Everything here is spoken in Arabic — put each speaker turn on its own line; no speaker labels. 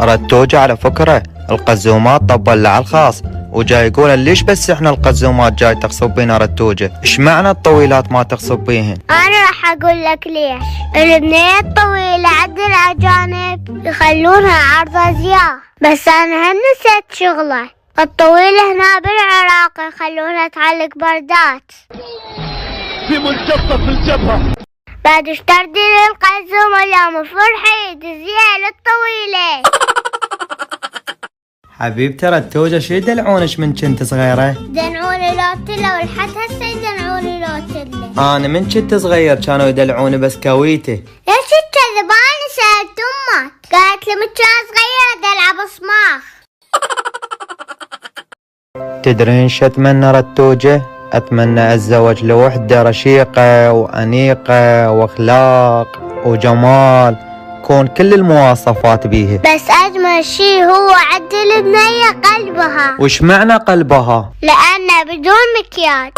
رتوجة على فكرة القزومات طبل على الخاص، وجاي يقول ليش بس احنا القزومات جاي تغصب بينا رتوجة؟ ايش معنى الطويلات ما تغصب بيهن؟
انا راح اقول لك ليش. البنية الطويلة عند الاجانب يخلونها عرضة زياه، بس انا هم نسيت شغلة. الطويلة هنا بالعراق يخلونها تعلق بردات
في منجبة في الجبهة.
بعد اشتردي للقزومة اليوم فرحي تزيها للطويلة.
حبيبتي رتوجة شي دلعونش من كنت صغيرة؟
دنعوني لوتلة ولحد هسه يدنعوني لوتلة.
انا من كنت صغير كانوا يدلعوني بسكويته.
ليش تكذب؟ انا سألت امك قالت لي من كان صغيرة دلعب صماخ.
تدرين شو اتمنى رتوجة؟ اتمنى اتزوج لوحدة رشيقة وانيقة واخلاق وجمال، كون كل المواصفات بيها.
بس اجمل شي هو عدل البنية قلبها.
وش معنى قلبها؟
لانه بدون مكياج.